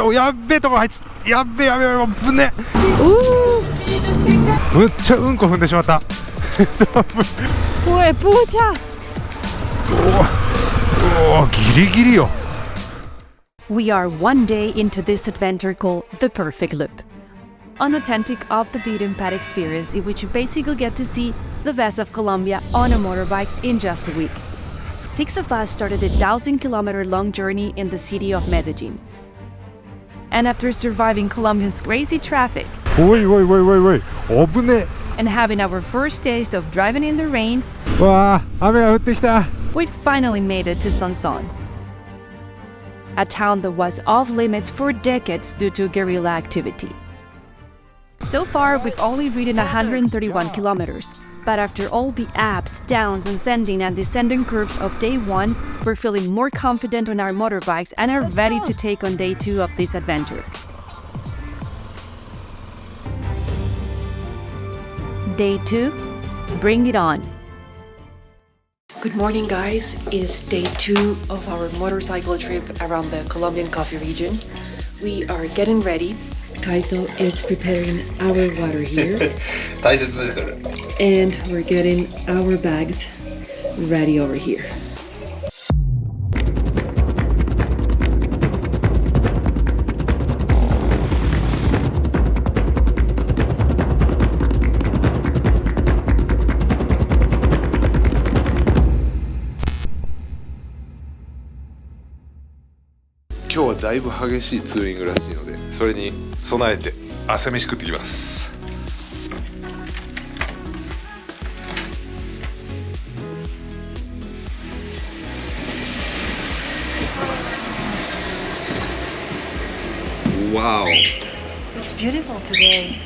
とやっべえとこ入ってやっべえやべえぶねむっちゃうんこ踏んでしまったおいブーちゃんおギリギリよ We are one day into this adventure called The Perfect Loop. An authentic off-the-beaten-path experience in which you basically get to see the best of Colombia on a motorbike in just a week. 6 of us started a 1,000-kilometer-long journey in the city of Medellin. And after surviving Colombia's crazy traffic おいおいおいおいおい危ね and having our first taste of driving in the rain, えわあ雨が降ってきた we finally made it to Sonsón, a town that was off limits for decades due to guerrilla activity. So far, we've only ridden 131 kilometers, but after all the ups, downs, ascending and descending curves of day 1, we're feeling more confident on our motorbikes and are ready to take on day 2 of this adventure. Day 2, bring it on. Good morning, guys. It's day 2 of our motorcycle trip around the Colombian coffee region. We are getting ready. Kaito is preparing our water here. 大切ですから。 And we're getting our bags ready over here. Today 今日はだいぶ激しいツーリングらしいので、それに備えて朝飯食ってきます。Wow. It's beautiful today.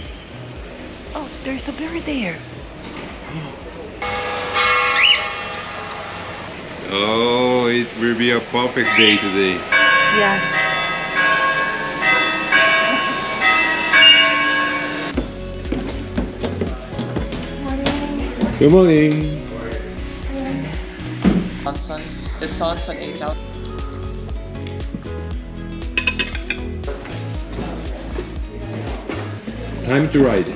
Oh, there's a bear there. Oh, it will be a perfect day today. Yes. Good morning. The sun for 8 hours. It's time to ride.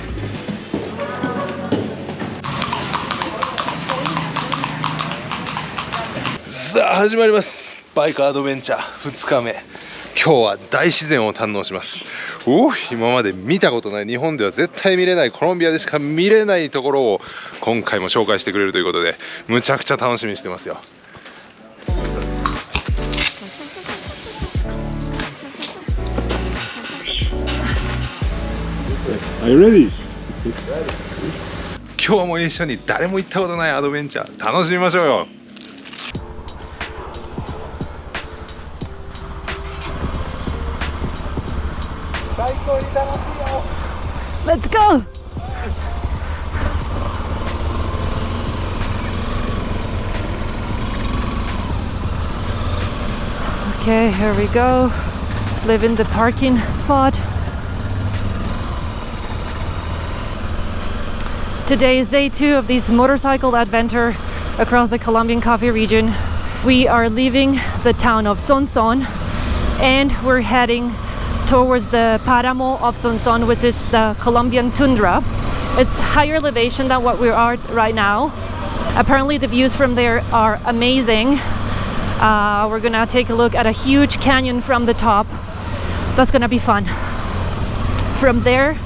さあ始まります。バイクアドベンチャー2日目。今日は大自然を堪能します。今まで見たことない、日本では絶対見れない、コロンビアでしか見れないところを今回も紹介してくれるということで、むちゃくちゃ楽しみにしてますよ。Are you ready? 今日も一緒に誰も行ったことないアドベンチャー楽しみましょうよ。Let's go! Okay, here we go. Live in the parking spot. Today is day 2 of this motorcycle adventure across the Colombian coffee region. We are leaving the town of Sonsón and we're heading towards the Páramo of Sonsón, which is the Colombian tundra. It's higher elevation than what we are right now. Apparently the views from there are amazing. We're gonna take a look at a huge canyon from the top. That's gonna be fun. From there,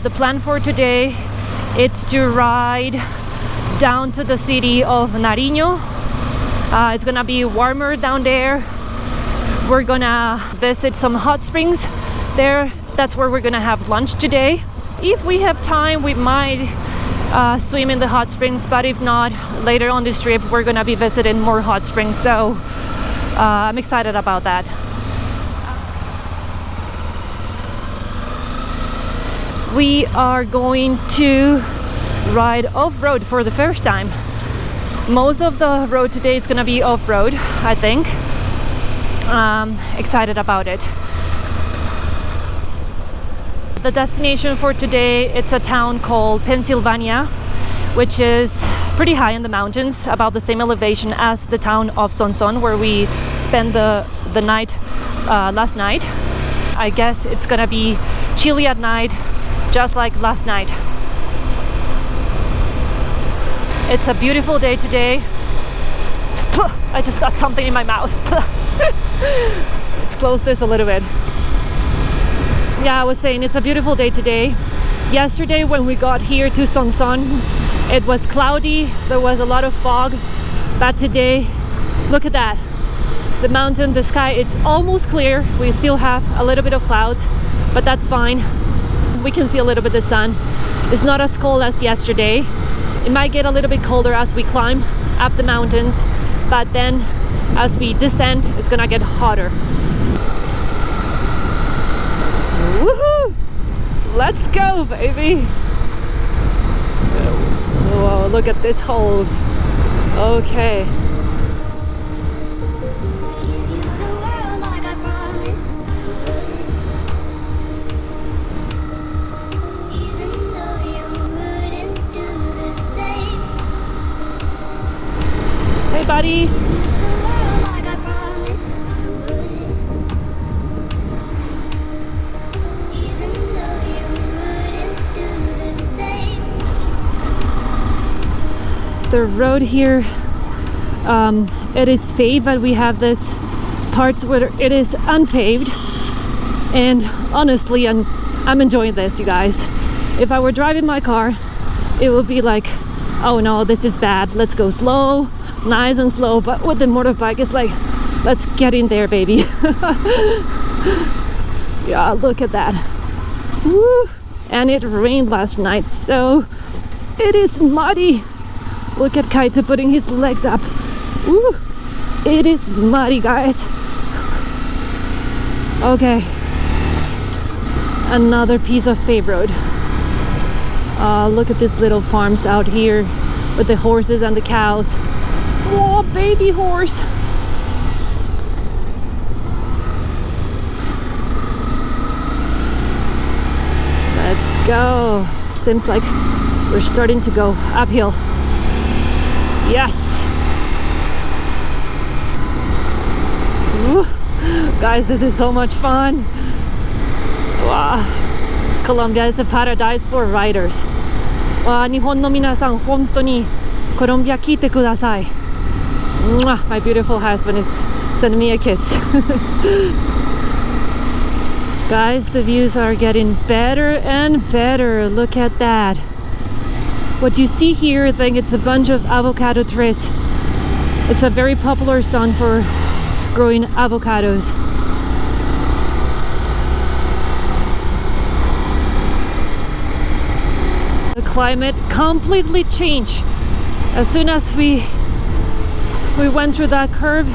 the plan for today is to ride down to the city of Nariño. It's gonna be warmer down there. We're gonna visit some hot springs there. That's where we're gonna have lunch today. If we have time, we might swim in the hot springs, but if not, later on this trip we're gonna be visiting more hot springs, so I'm excited about that. We are going to ride off-road for the first time. Most of the road today is gonna be off-road, I think. Excited about it. The destination for today, it's a town called Pensilvania, which is pretty high in the mountains, about the same elevation as the town of Sonsón, where we spent the night last night. I guess it's gonna be chilly at night, just like last night. It's a beautiful day today. I just got something in my mouth. Let's close this a little bit. Yeah, I was saying it's a beautiful day today. Yesterday when we got here to Sonson, it was cloudy, there was a lot of fog, but today, look at that. The mountain, the sky, it's almost clear. We still have a little bit of clouds, but that's fine. We can see a little bit of the sun. It's not as cold as yesterday. It might get a little bit colder as we climb up the mountains, but then as we descend, it's gonna get hotter. Woohoo! Let's go, baby! Whoa, look at these holes. Okay. Hey, buddies! The road here, it is paved, but we have this parts where it is unpaved, and honestly I'm enjoying this, you guys. If I were driving my car, it would be like, oh no, this is bad, let's go slow, nice and slow. But with the motorbike, it's like, let's get in there, baby. Yeah, look at that. Woo! And it rained last night, so it is muddy. Look at Kaito putting his legs up. Woo! It is muddy, guys. Okay, another piece of paved road. Look at these little farms out here with the horses and the cows. Oh, baby horse. Let's go. Seems like we're starting to go uphill. Yes. Ooh. Guys, this is so much fun. Wow. Colombia is a paradise for riders. わあ、日本の皆さん、本当にコロンビア来てください。Mwah, my beautiful husband is sending me a kiss. Guys, the views are getting better and better. Look at that. What you see here, I think it's a bunch of avocado trees. It's a very popular zone for growing avocados. The climate completely changed as soon as we went through that curve.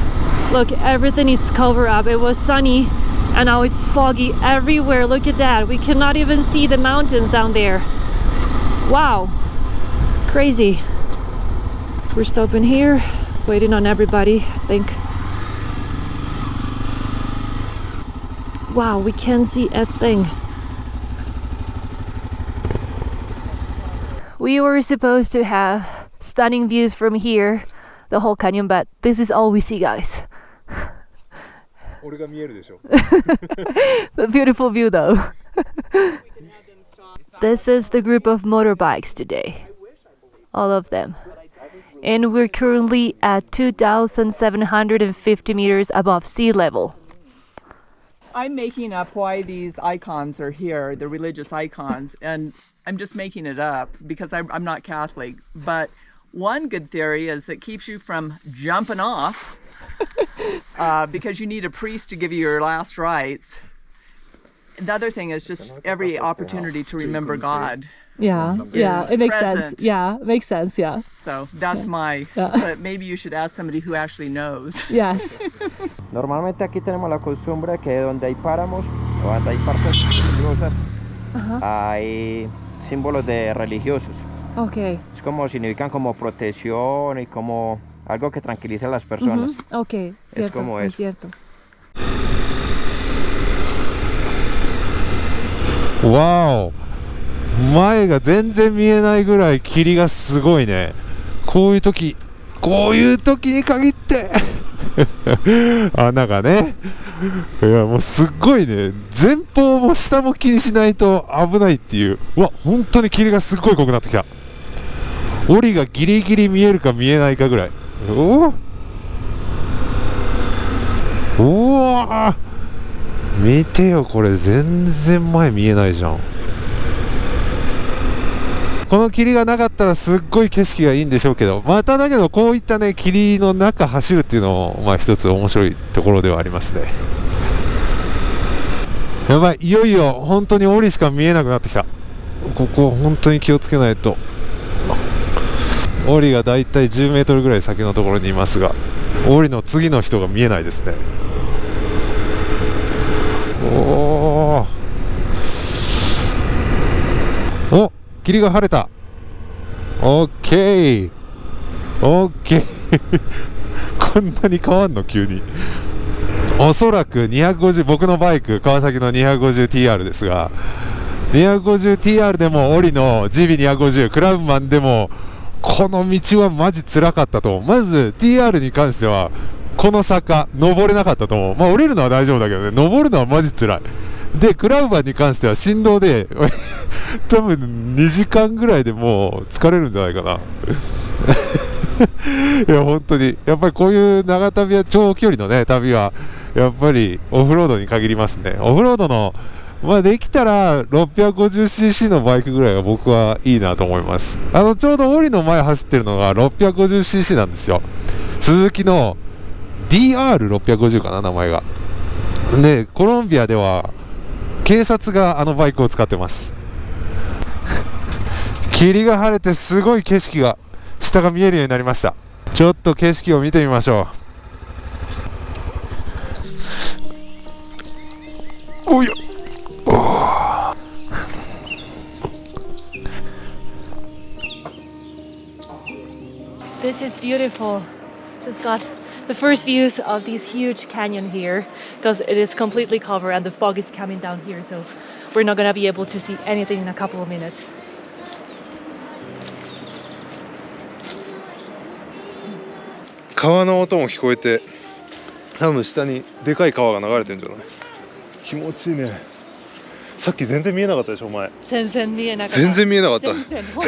Look, everything is covered up. It was sunny and now it's foggy everywhere. Look at that. We cannot even see the mountains down there. Wow, crazy. We're stopping here, waiting on everybody, I think. Wow, we can't see a thing. We were supposed to have stunning views from here, the whole canyon, but this is all we see, guys. The beautiful view though. This is the group of motorbikes today. All of them. And we're currently at 2,750 meters above sea level. I'm making up why these icons are here, the religious icons, and I'm just making it up because I'm not Catholic. But one good theory is it keeps you from jumping off because you need a priest to give you your last rites. The other thing is just every opportunity to remember God. Yeah, it makes sense. Yeah, it makes sense, yeah. So that's but maybe you should ask somebody who actually knows. Yes. Normalmente aquí tenemos la costumbre que donde hay páramos o donde hay partes peligrosas, hay símbolos de religiosos. Okay. Es como significan como protección y como algo que tranquiliza a las personas. Okay. Es Cierto, como eso. Cierto. Wow. 前が全然見えないぐらい霧がすごいね。こういう時に限って穴がね。いやもうすっごいね、前方も下も気にしないと危ないっていう。うわ、本当に霧がすっごい濃くなってきた。檻がギリギリ見えるか見えないかぐらい。おわー、見てよ、これ全然前見えないじゃん。この霧がなかったらすっごい景色がいいんでしょうけど、まただけどこういったね霧の中走るっていうのもまあ一つ面白いところではありますね。やばい、いよいよ本当に檻しか見えなくなってきた。ここ本当に気をつけないと。檻がだいたい10メートルぐらい先のところにいますが、檻の次の人が見えないですね。お霧が晴れた。オッケーオッケーこんなに変わんの急に。おそらく250、僕のバイク川崎の 250TR ですが、 250TR でも檻の GB250 クラウンマンでもこの道はマジ辛かったと思う。まず TR に関してはこの坂登れなかったと思う。まあ降りるのは大丈夫だけどね、登るのはマジ辛い。でクラウバンに関しては振動で多分2時間ぐらいでもう疲れるんじゃないかな。いや本当にやっぱりこういう長旅は、長距離のね旅はやっぱりオフロードに限りますね。オフロードのまあできたら 650cc のバイクぐらいが僕はいいなと思います。ちょうど檻の前走ってるのが 650cc なんですよ。スズキの DR650 かな、名前が。でコロンビアでは警察があのバイクを使ってます。霧が晴れてすごい景色が下が見えるようになりました。ちょっと景色を見てみましょう。おいよ、This is beautiful. Just got the first views of this huge canyon here because it is completely covered and the fog is coming down here, so we're not gonna be able to see anything in a couple of minutes. 川の音も聞こえて、多分下にでかい川が流れてるんじゃない？気持ちいいね。さっき全然見えなかったでしょ、お前。全然見えなかった。全然見えなかった。全然本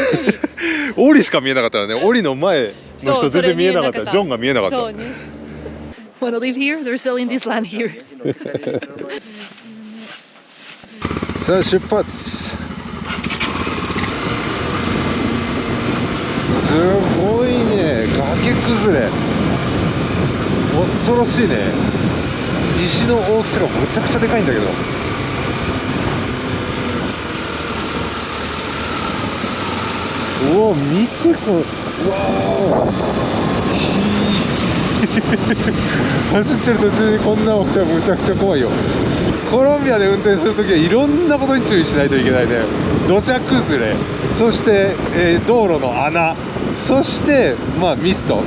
当に。檻しか見えなかったよね。檻の前の人全然見えなかった。ジョンが見えなかった。そうね。Wanna live here? They're selling this land here. さあ出発。すごいね、崖崩れ。恐ろしいね。石の大きさがむちゃくちゃでかいんだけど。うわ、見てこれ。うわ走ってる途中にこんな起きたらむちゃくちゃ怖いよ。コロンビアで運転するときはいろんなことに注意しないといけないね。土砂崩れ、そして、道路の穴、そしてまあミスト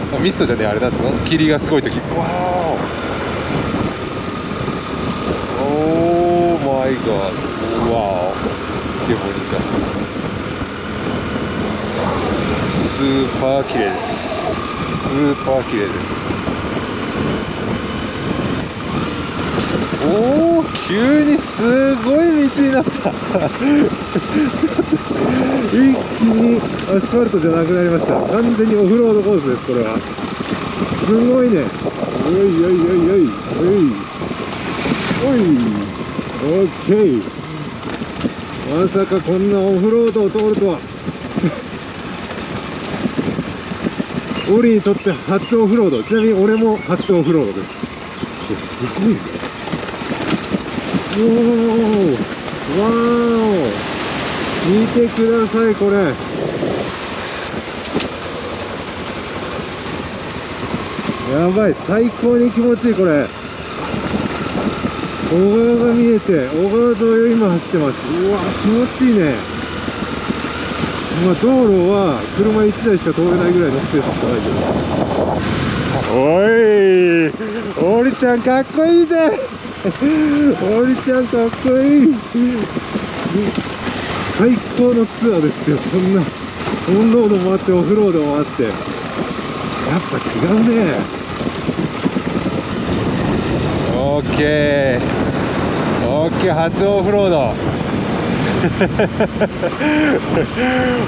じゃねえ、あれなんですか、霧がすごいとき。わーおーマイガー、わー煙だ。スーパー綺麗です。スーパー綺麗です。おお、急にすごい道になった。一気にアスファルトじゃなくなりました。完全にオフロードコースです。これはすごいね。おいおいおいおいおいおい、オッケー。まさかこんなオフロードを通るとは。オリにとって初オフロード。ちなみに俺も初オフロードです。すごいね。おー、わーお、見てくださいこれ。やばい、最高に気持ちいい。これ小川が見えて、小川沿いを今走ってます。うわ、気持ちいいね。まあ道路は車1台しか通れないぐらいのスペースしかないけど。おい、オリちゃんかっこいいぜ。オリちゃんかっこいい。最高のツアーですよ。こんなオンロードもあってオフロードもあって、やっぱ違うね。ケーオッケー、初オフロード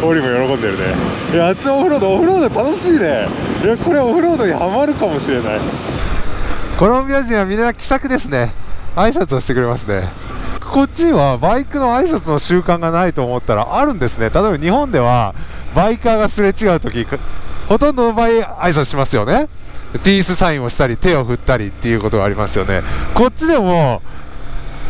オリも喜んでるね。いや、初オフロード楽しいね。いや、これオフロードにハマるかもしれない。コロンビア人はみんな気さくですね。挨拶をしてくれますね。こっちはバイクの挨拶の習慣がないと思ったらあるんですね。例えば日本ではバイカーがすれ違うとき、ほとんどの場合挨拶しますよね。ピースサインをしたり手を振ったりっていうことがありますよね。こっちでも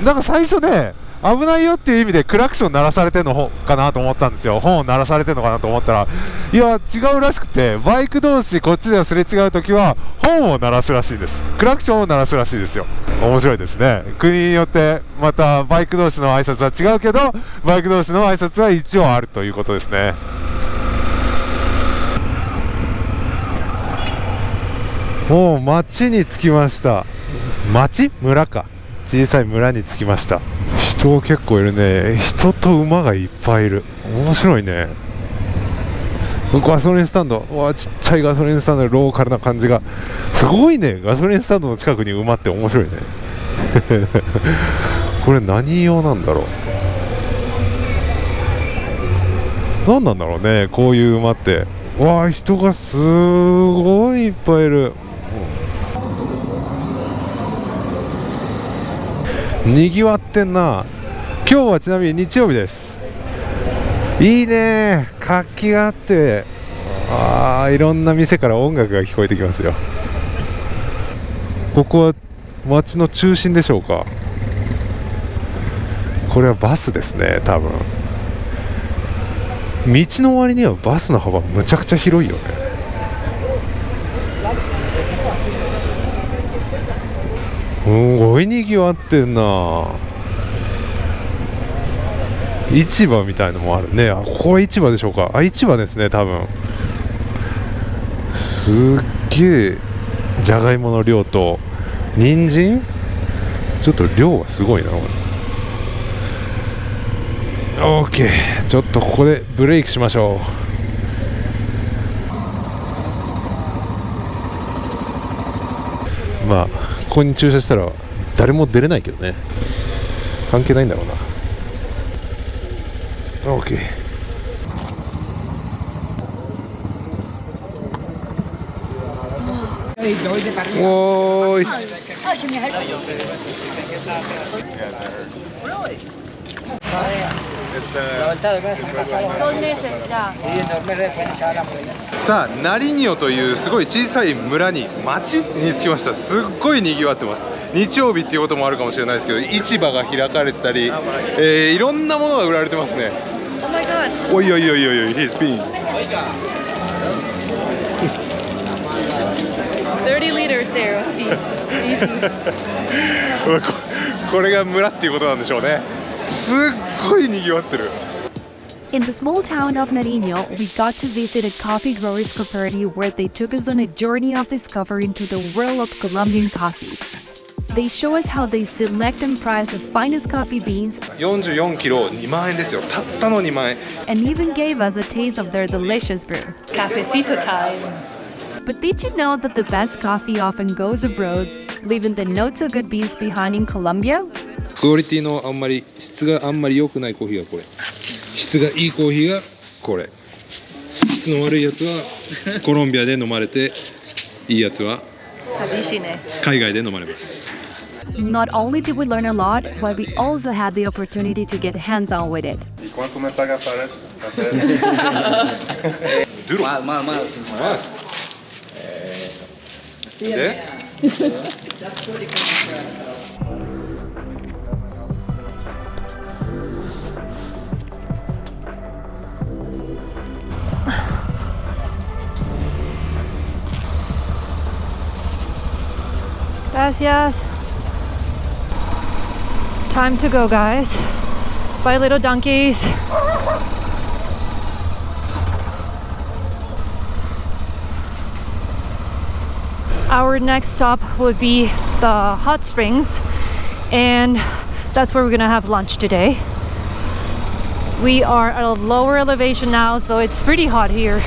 なんか最初ね、危ないよっていう意味でクラクション鳴らされてるのかなと思ったんですよ。本を鳴らされてるのかなと思ったら、いや違うらしくて、バイク同士こっちではすれ違うときは本を鳴らすらしいです。クラクションを鳴らすらしいですよ。面白いですね。国によってまたバイク同士の挨拶は違うけど、バイク同士の挨拶は一応あるということですね。もう町に着きました。村か、小さい村に着きました。人結構いるね。人と馬がいっぱいいる。面白いね。ガソリンスタンド、わあ、ちっちゃいガソリンスタンドでローカルな感じがすごいね。ガソリンスタンドの近くに馬って面白いねこれ何用なんだろう。何なんだろうね、こういう馬って。わあ、人がすごいいっぱいいる。にぎわってんな。今日はちなみに日曜日です。いいね、活気があって、いろんな店から音楽が聞こえてきますよ。ここは街の中心でしょうか。これはバスですね、多分。道の割にはバスの幅むちゃくちゃ広いよね。すごいにぎわってんな。市場みたいのもあるね。ここは市場でしょうか。市場ですね、多分。すっげえじゃがいもの量と人参、ちょっと量がすごいな。オーケー、ちょっとここでブレイクしましょう。まあここに駐車したら誰も出れないけどね。関係ないんだろうな。オーケー。おーい。さあ、ナリニョというすごい小さい町に着きました。すっごいにぎわってます。日曜日っていうこともあるかもしれないですけど、市場が開かれてたり、いろんなものが売られてますね。おいおいおいおいおい、he's peeing 30 liters there of tea. Easy. これが村っていうことなんでしょうね。すっごいにぎわってる。In the small town of Nariño, we got to visit a coffee growers cooperative where they took us on a journey of discovery into the world of Colombian coffee. They show us how they select and price the finest coffee beans 44キロ2万円ですよ。たったの2万円。 and even gave us a taste of their delicious brew. Cafecito time. But did you know that the best coffee often goes abroad, leaving the not so good beans behind in Colombia? クオリティの質があんまり良くないコーヒーがこれ。質がいいコーヒーがこれ。質の悪いやつはコロンビアで飲まれて、いいやつは海外で飲まれます。Not only did we learn a lot, but we also had the opportunity to get hands-on with it. ¿Y cuánto me pagas para eso? Duro. Más. ¿De? Gracias. Time to go, guys. Bye, little donkeys. Our next stop would be the hot springs, and that's where we're gonna have lunch today. We are at a lower elevation now, so it's pretty hot here.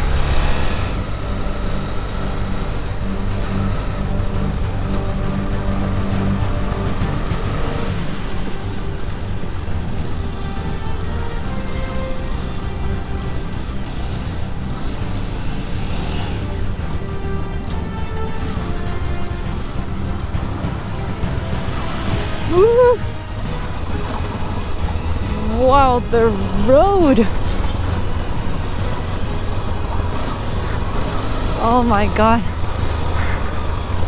Wow, the road. Oh my god.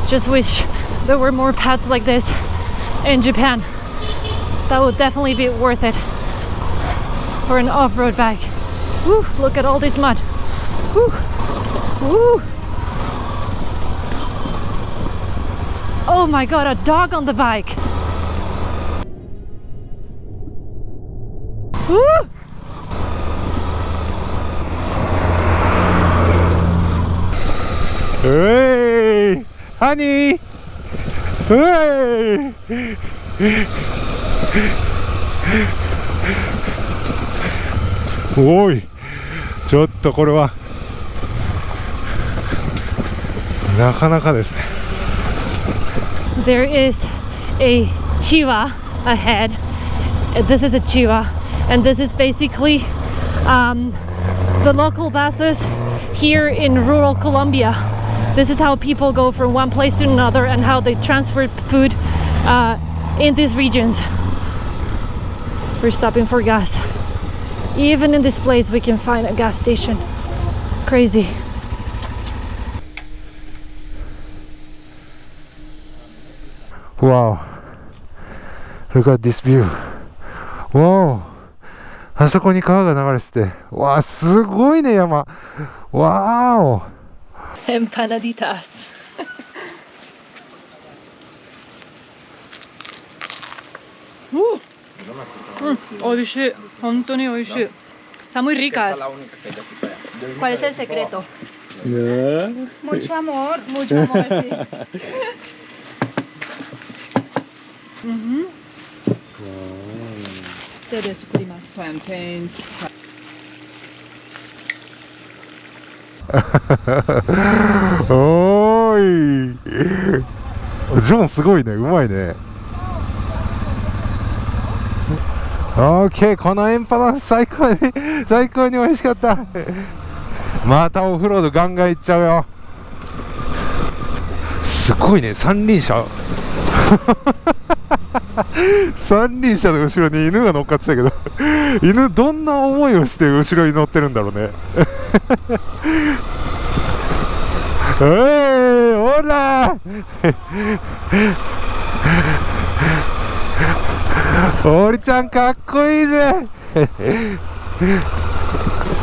Just wish there were more paths like this in Japan. That would definitely be worth it for an off-road bike. Woo, look at all this mud. Woo. Woo. Oh my god, a dog on the bike. Woo. Hey, honey. Hey.おい、ちょっとこれはなかなかですね。There is a Chiwa ahead. This is a Chiwa, and this is basically the local buses here in rural Colombia. This is how people go from one place to another and how they transfer food in these regions. We're stopping for gas. Even in this place we can find a gas station. Crazy. Wow, look at this view. Wow, あそこに川が流れてて、わあ、すごいね、山。わーお。Empanaditas. Oishii, hontoni oishii. Está muy ricas. ¿Cuál es el secreto? Mucho amor. Mucho amor, sí. Plantains. おーい。ジョンすごいね、うまいね。オーケー、このエンパナ最高に美味しかった。またオフロードガンガンいっちゃうよ。すごいね、三輪車。三輪車の後ろに犬が乗っかってたけど、犬どんな思いをして後ろに乗ってるんだろうね。おい、ほらおりちゃんかっこいいぜ。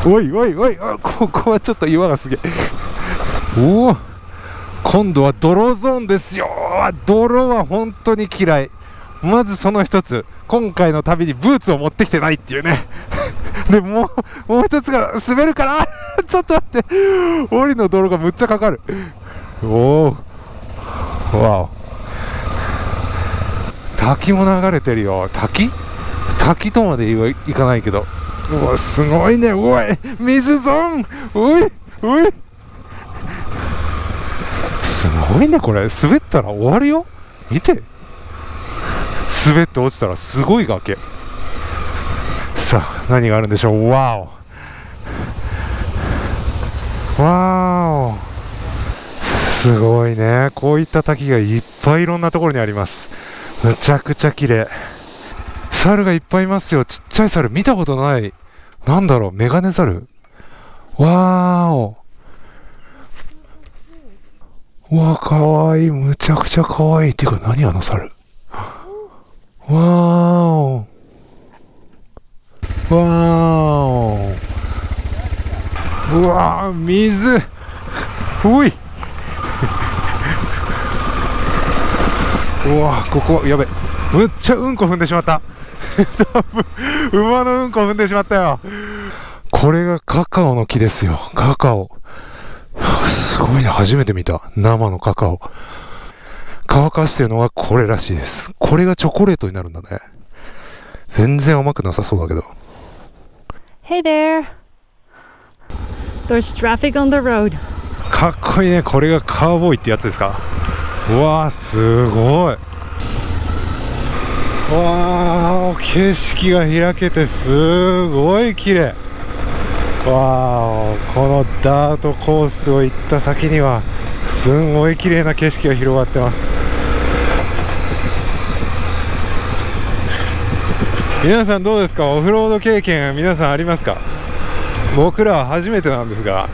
おいおいおい、ここはちょっと岩がすげえ。おお、今度は泥ゾーンですよ。泥は本当に嫌い。まずその一つ、今回の旅にブーツを持ってきてないっていうね。でもう一つが滑るからちょっと待って、檻の泥がむっちゃかかる。おお、わお。滝も流れてるよ。滝とまではいかないけど、うわ、すごいね。おい、水ゾーン。おいおい、すごいね。これ滑ったら終わるよ。見て、滑って落ちたらすごい崖。さあ、何があるんでしょう。わおわお、すごいね。こういった滝がいっぱいいろんなところにあります。むちゃくちゃ綺麗。猿がいっぱいいますよ。ちっちゃい猿見たことない。なんだろう、メガネ猿。わーお、うわ、かわいい。むちゃくちゃかわいい。っていうか、何あの猿。わーお、わーお、うわー、水。おい。うわー、ここやべ、むっちゃうんこ踏んでしまった。多分馬のうんこ踏んでしまったよ。これがカカオの木ですよ。カカオ、すごいね。初めて見た生のカカオ。乾かしてるのはこれらしいです。これがチョコレートになるんだね。全然甘くなさそうだけど。 Hey there. There's traffic on the road. かっこいいね。これがカウボーイってやつですか。うわー、すごい。わー、景色が開けてすごい綺麗。わー、このダートコースを行った先にはすごい綺麗な景色が広がってます。皆さんどうですか？オフロード経験皆さんありますか？僕らは初めてなんですが、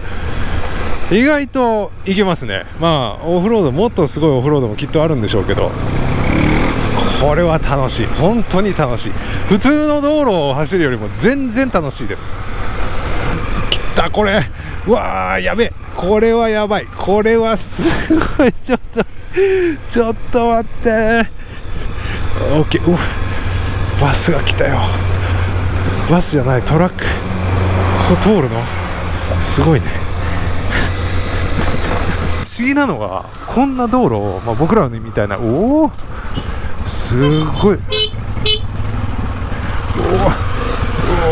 意外といけますね。まあオフロード、もっとすごいオフロードもきっとあるんでしょうけど、これは楽しい。本当に楽しい。普通の道路を走るよりも全然楽しいです。きたこれ、うわーやべえ、これはやばい、これはすごい。ちょっと待って。オッケー。バスが来たよ。バスじゃない、トラック。ここ通るのすごいね。不思議なのが、こんな道路を、僕らみたいな、おおすごい、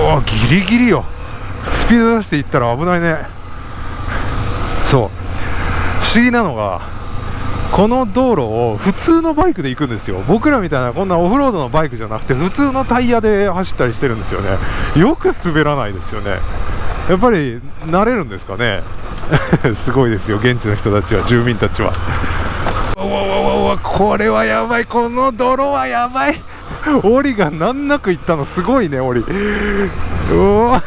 おおギリギリよ。スピード出していったら危ないね。そう、不思議なのが、この道路を普通のバイクで行くんですよ。僕らみたいなこんなオフロードのバイクじゃなくて、普通のタイヤで走ったりしてるんですよね。よく滑らないですよね。やっぱり慣れるんですかね。すごいですよ、現地の人たちは、住民たちは。これはやばい、この泥はやばい。オリが難なく行ったのすごいね、オリ。うわ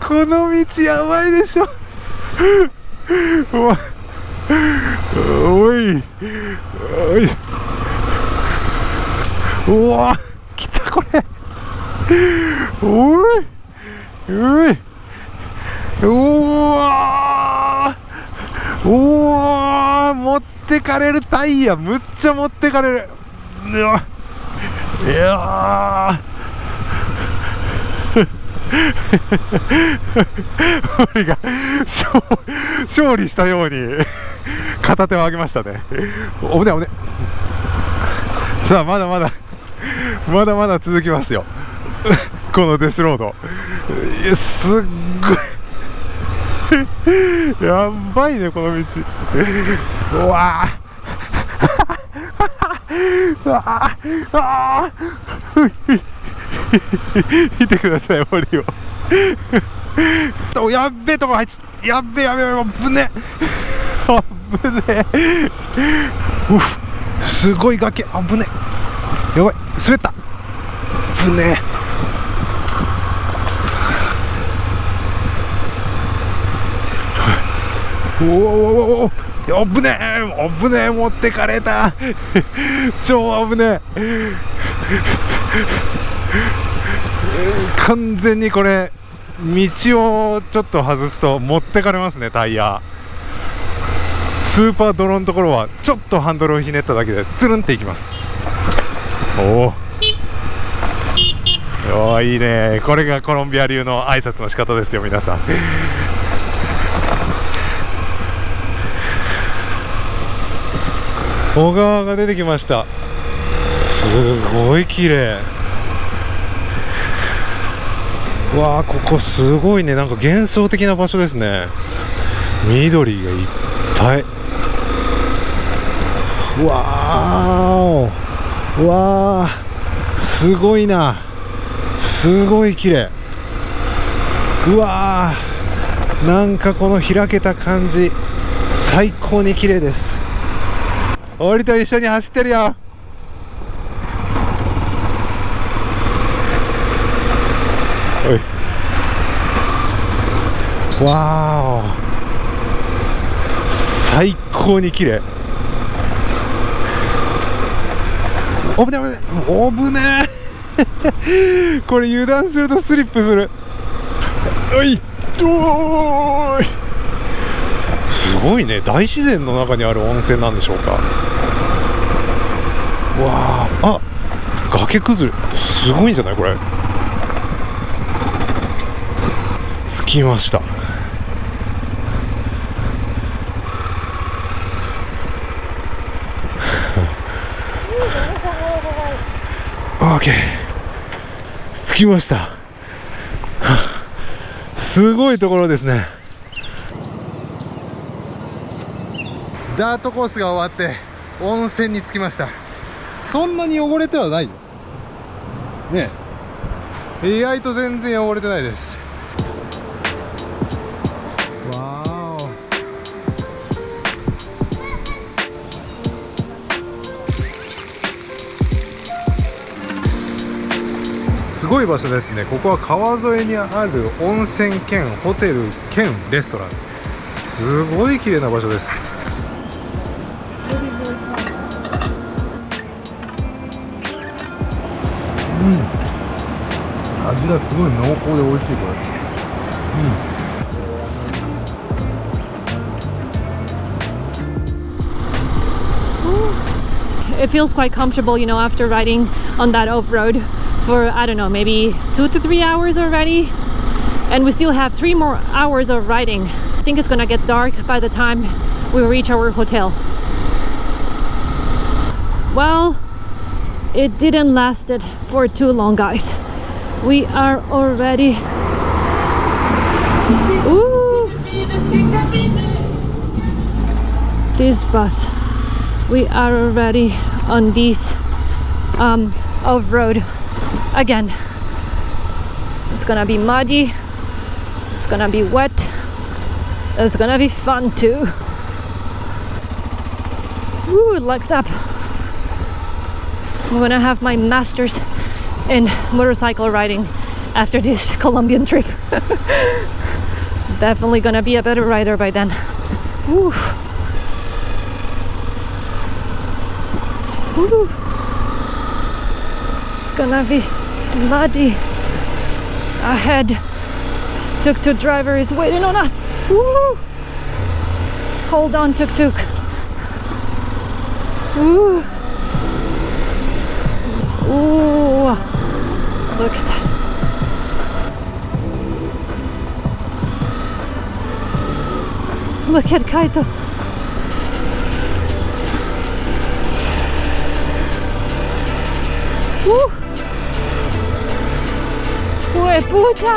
この道やばいでしょ。うわおいおい、うわ来たこれ。おいおい、うわおお持ってかれる。タイヤむっちゃ持ってかれる。うわいや俺が勝利したように片手を上げましたね。おねおね。さあまだまだ続きますよ。このデスロード、すっごいやばいね、この道。うわうわあ見てください、森を。やっべえとこあいつ、やっべえ危ねえ。すごい崖、危ねえ。やばい、滑った。危ねえ。おお危ねえ、持ってかれた。超危ねえ。完全にこれ道をちょっと外すと持ってかれますね、タイヤ。スーパードローのところはちょっとハンドルをひねっただけです。つるんっていきます。おおいいね。これがコロンビア流の挨拶の仕方ですよ、皆さん。小川が出てきました。すごい綺麗。わあ、ここすごいね。なんか幻想的な場所ですね。緑がいっぱい。わーお、わーすごいな。すごい綺麗。うわー、なんかこの開けた感じ、最高に綺麗です。オリと一緒に走ってるよ。おい、わーお、最高に綺麗。危ね危ねこれ油断するとスリップする。おいおーい、すごいね。大自然の中にある温泉なんでしょうか。わあ、崖崩れすごいんじゃないこれ。着きました。OK、着きました。すごいところですね。ダートコースが終わって温泉に着きました。そんなに汚れてはないよね。意外と全然汚れてないです。わーお、すごい場所ですね。ここは川沿いにある温泉兼ホテル兼レストラン。すごい綺麗な場所です。味がすごい濃厚で美味しいこれ。It feels quite comfortable, you know, after riding on that off-road for, I don't know, maybe 2 to 3 hours already. And we still have 3 more hours of riding. I think it's gonna get dark by the time we reach our hotel. Well, it didn't last it for too long, guys. We are already... Ooh! This bus. We are already on this off-road again. It's gonna be muddy. It's gonna be wet. It's gonna be fun too. Ooh, legs up. I'm gonna have my master's in motorcycle riding after this Colombian trip. Definitely gonna be a better rider by then. Ooh. Ooh. It's gonna be muddy ahead. This tuk-tuk driver is waiting on us. Woo! Hold on, tuk-tuk. Ooh. Ooh. Look at that. Look at Kaito. Woo! ¡Huepucha!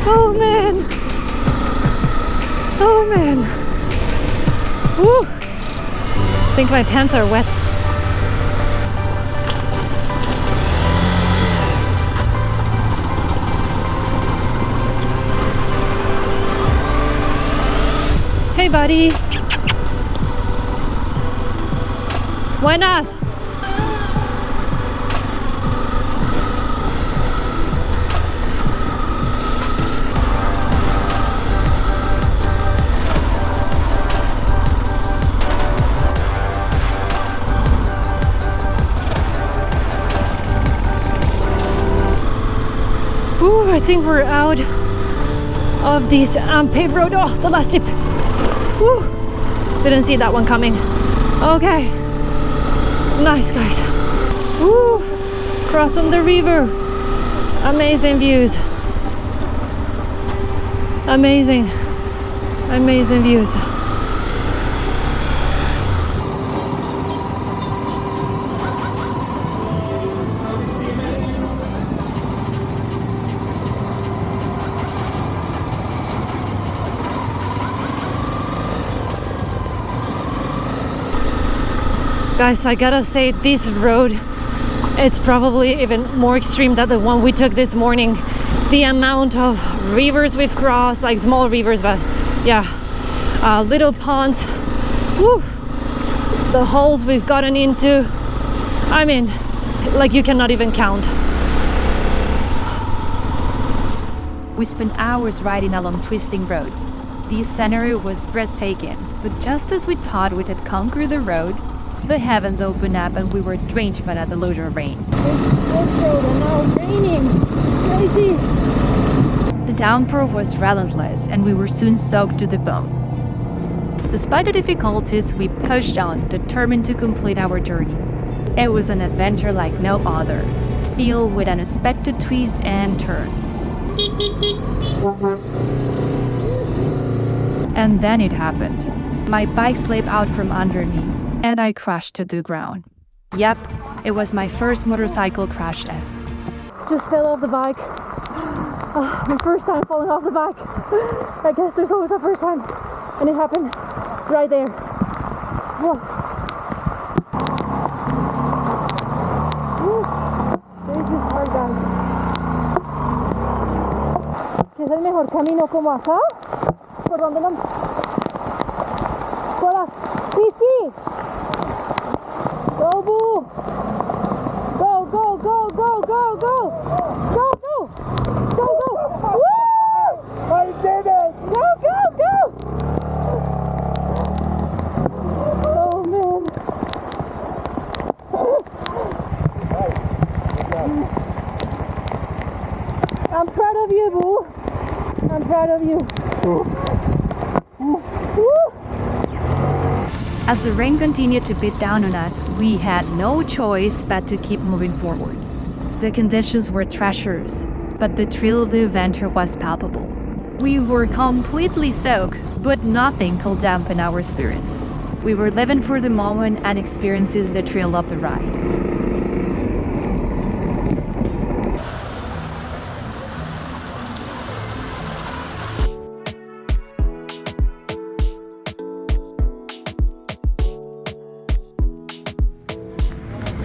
Oh man! Oh man! Woo! I think my pants are wet. Hey buddy! Buenas! Ooh, I think we're out of this paved road. Oh, the last tip! Woo! Didn't see that one coming. Okay. Nice, guys. Woo! Crossing the river. Amazing views. Amazing. Amazing views. Guys, I gotta say, this road, it's probably even more extreme than the one we took this morning. The amount of rivers we've crossed, like small rivers, but yeah, little ponds. Woo! The holes we've gotten into, I mean, like you cannot even count. We spent hours riding along twisting roads. The scenery was breathtaking, but just as we thought we had conquered the road, the heavens opened up and we were drenched by a deluge of rain. It's so cold and now it's raining. Crazy. The downpour was relentless and we were soon soaked to the bone. Despite the difficulties, we pushed on, determined to complete our journey. It was an adventure like no other, filled with unexpected twists and turns. And then it happened. My bike slipped out from under me, and I crashed to the ground. Yep, it was my first motorcycle crash ever. Just fell off the bike. My first time falling off the bike. I guess there's always a first time. And it happened right there. Whoa. Woo. This is hard, guys. ¿Qué es el mejor camino como acá? ¿Por dónde no? of you. As the rain continued to beat down on us, we had no choice but to keep moving forward. The conditions were treacherous, but the thrill of the adventure was palpable. We were completely soaked, but nothing could dampen our spirits. We were living for the moment and experiencing the thrill of the ride.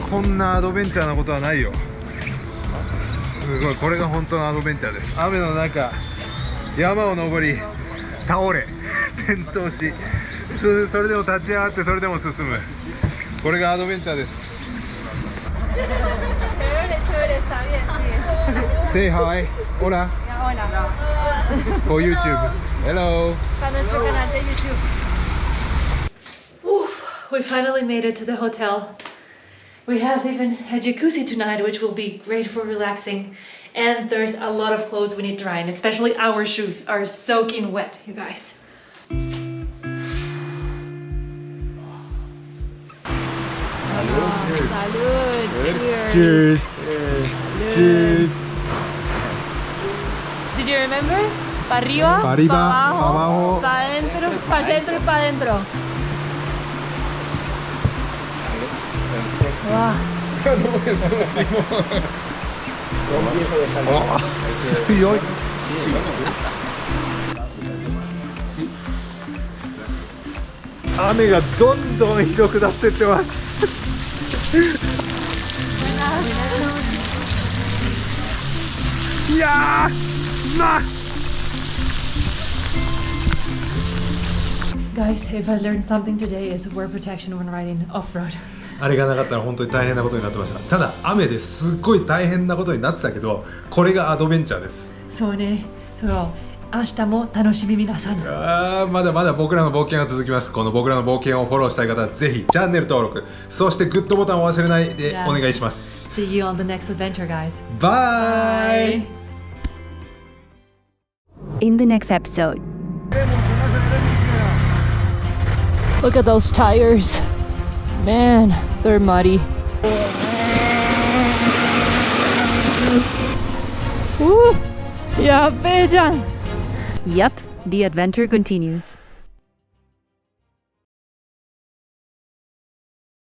こんなアドベンチャーなことはないよ。すごい、これが本当のアドベンチャーです。雨の中山を登り倒れ転倒しそれでも立ち上がってそれでも進む、これがアドベンチャーです。Say hi. Hola. For YouTube. Hello. We finally made it to the hotel. We have even a jacuzzi tonight, which will be great for relaxing. And there's a lot of clothes we need drying, especially our shoes are soaking wet, you guys. Cheers. Cheers. Did you remember? Pa arriba, Pa arriba, pa pa abajo. abajo, pa adentro, pa centro y pa adentro. Wow. 強い。雨がどんどんひどくなってってます。いやー、Guys, if I learned something today is wear protection when riding off-road. あれがなかったら本当に大変なことになってました。ただ雨ですっごい大変なことになってたけど、これがアドベンチャーです。そうね、そう。明日も楽しみ皆さん。まだまだ僕らの冒険は続きます。この僕らの冒険をフォローしたい方はぜひチャンネル登録、そしてグッドボタンを忘れないでお願いします。See you on the next adventure, guys. Bye! In the next episode. Look at those tires. Man, they're muddy. Woo! やっべえじゃん。 Yep, the adventure continues.